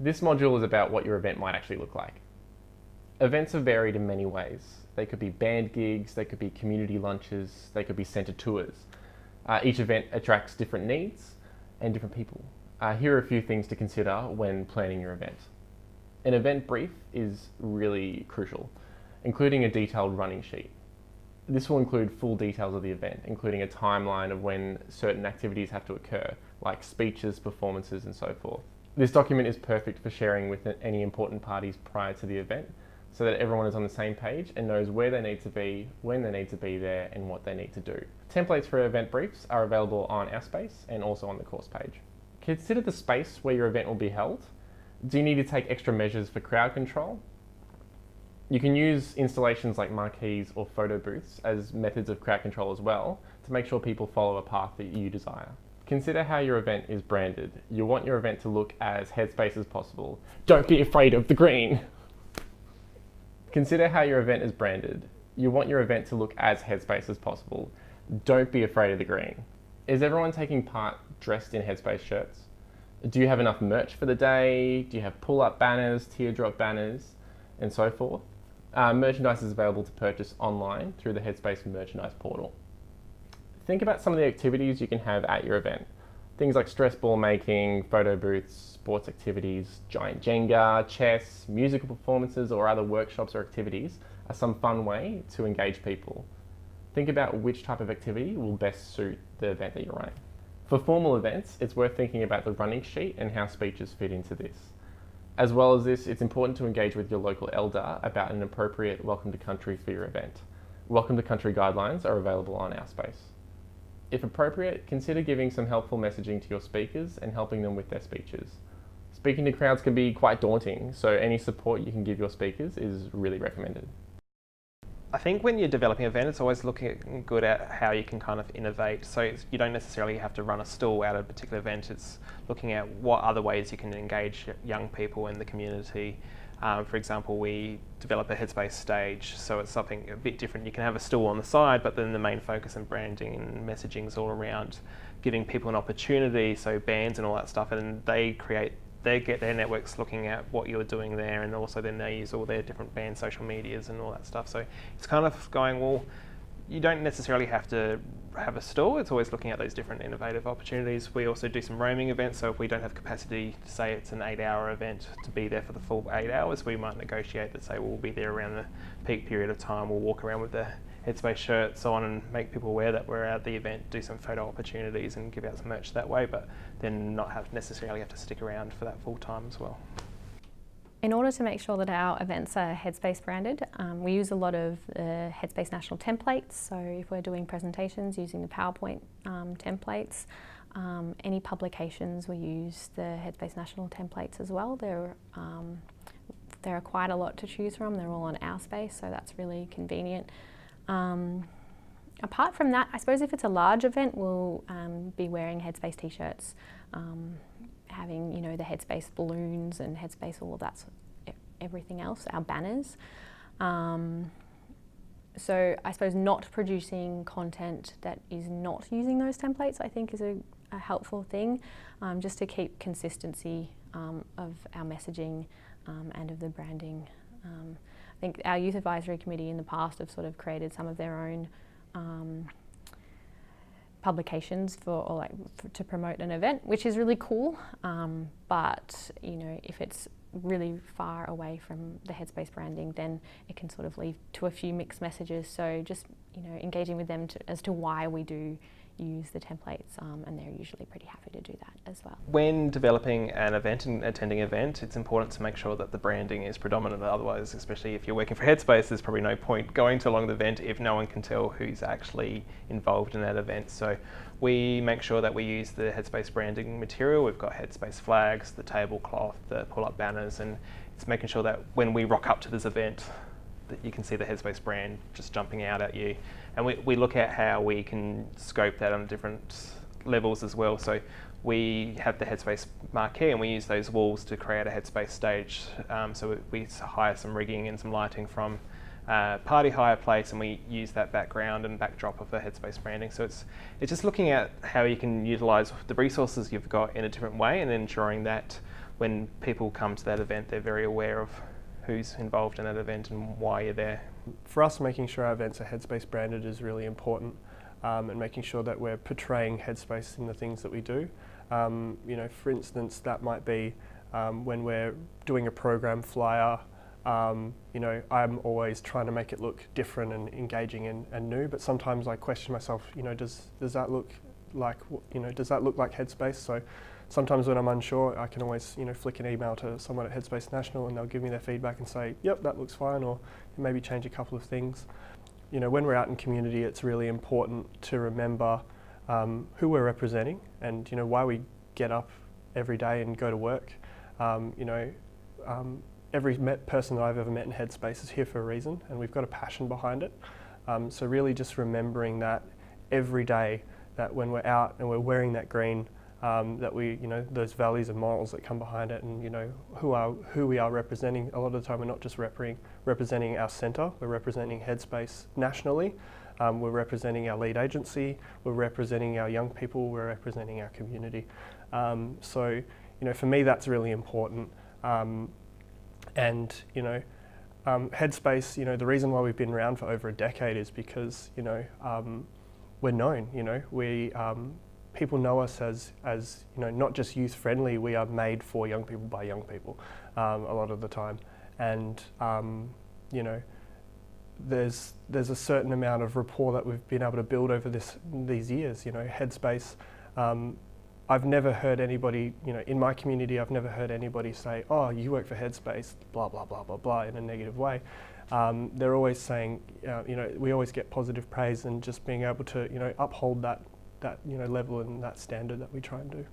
This module is about what your event might actually look like. Events are varied in many ways. They could be band gigs, they could be community lunches, they could be centre tours. Each event attracts different needs and different people. Here are a few things to consider when planning your event. An event brief is really crucial, including a detailed running sheet. This will include full details of the event, including a timeline of when certain activities have to occur, like speeches, performances, and so forth. This document is perfect for sharing with any important parties prior to the event, so that everyone is on the same page and knows where they need to be, when they need to be there, and what they need to do. Templates for event briefs are available on our space and also on the course page. Consider the space where your event will be held. Do you need to take extra measures for crowd control? You can use installations like marquees or photo booths as methods of crowd control as well to make sure people follow a path that you desire. Consider how your event is branded. You want your event to look as Headspace as possible. Don't be afraid of the green. Consider how your event is branded. You want your event to look as Headspace as possible. Don't be afraid of the green. Is everyone taking part dressed in Headspace shirts? Do you have enough merch for the day? Do you have pull-up banners, teardrop banners, and so forth? Merchandise is available to purchase online through the Headspace merchandise portal. Think about some of the activities you can have at your event. Things like stress ball making, photo booths, sports activities, giant Jenga, chess, musical performances, or other workshops or activities are some fun way to engage people. Think about which type of activity will best suit the event that you're running. For formal events, it's worth thinking about the running sheet and how speeches fit into this. As well as this, it's important to engage with your local elder about an appropriate welcome to country for your event. Welcome to country guidelines are available on our space. If appropriate, consider giving some helpful messaging to your speakers and helping them with their speeches. Speaking to crowds can be quite daunting, so any support you can give your speakers is really recommended. I think when you're developing an event, it's always looking good at how you can kind of innovate. So you don't necessarily have to run a stall out of a particular event. It's looking at what other ways you can engage young people in the community. For example, we develop a Headspace stage, so it's something a bit different. You can have a stall on the side, but then the main focus and branding and messaging is all around giving people an opportunity, so bands and all that stuff, and they get their networks looking at what you're doing there, and also then they use all their different band social medias and all that stuff. So it's kind of going, well, you don't necessarily have to have a stall. It's always looking at those different innovative opportunities. We also do some roaming events, so if we don't have capacity to say it's an 8-hour event to be there for the full 8 hours, we might negotiate that, say we'll be there around the peak period of time. We'll walk around with the Headspace shirts on and make people aware that we're at the event, do some photo opportunities and give out some merch that way, but then not necessarily have to stick around for that full time as well. In order to make sure that our events are Headspace branded, we use a lot of Headspace national templates. So if we're doing presentations using the PowerPoint templates, any publications, we use the Headspace national templates as well. There are quite a lot to choose from. They're all on our space, so that's really convenient. Apart from that, I suppose if it's a large event, we'll be wearing Headspace t-shirts, having the Headspace balloons and Headspace, all of that, everything else, our banners. So I suppose not producing content that is not using those templates, I think is a helpful thing, just to keep consistency of our messaging and of the branding. I think our Youth Advisory Committee in the past have sort of created some of their own publications to promote an event, which is really cool. But if it's really far away from the Headspace branding, then it can sort of lead to a few mixed messages. So just engaging with them as to why we do use the templates, and they're usually pretty happy to do that as well. When developing an event and attending an event, it's important to make sure that the branding is predominant. Otherwise, especially if you're working for Headspace, there's probably no point going to along the event if no one can tell who's actually involved in that event. So we make sure that we use the Headspace branding material. We've got Headspace flags, the tablecloth, the pull-up banners, and it's making sure that when we rock up to this event, that you can see the Headspace brand just jumping out at you. And we look at how we can scope that on different levels as well. So we have the Headspace marquee and we use those walls to create a Headspace stage. So we hire some rigging and some lighting from Party Hire Place, and we use that background and backdrop of the Headspace branding. So it's just looking at how you can utilise the resources you've got in a different way, and ensuring that when people come to that event, they're very aware of who's involved in that event and why you're there. For us, making sure our events are Headspace branded is really important, and making sure that we're portraying Headspace in the things that we do. You know, for instance, that might be when we're doing a program flyer. You know, I'm always trying to make it look different and engaging and new, but sometimes I question myself, you know, does that look like, you know, does that look like Headspace? So sometimes when I'm unsure, I can always, you know, flick an email to someone at Headspace National and they'll give me their feedback and say, yep, that looks fine, or maybe change a couple of things. You know, when we're out in community, it's really important to remember who we're representing and, you know, why we get up every day and go to work. You know, every person that I've ever met in Headspace is here for a reason, and we've got a passion behind it. So really just remembering that every day, that when we're out and we're wearing that green, that we, you know, those values and morals that come behind it, and, you know, who we are representing. A lot of the time we're not just representing our centre, we're representing Headspace nationally. We're representing our lead agency, we're representing our young people, we're representing our community. So, you know, for me that's really important. And, you know, Headspace, you know, the reason why we've been around for over a decade is because, you know, we're known, you know, people know us as, you know, not just youth friendly, we are made for young people by young people a lot of the time. And, you know, there's a certain amount of rapport that we've been able to build over these years, you know. Headspace, I've never heard anybody, you know, in my community, I've never heard anybody say, oh, you work for Headspace, blah, blah, blah, blah, blah, in a negative way. They're always saying, you know, we always get positive praise, and just being able to, you know, uphold that you know, level and that standard that we try and do.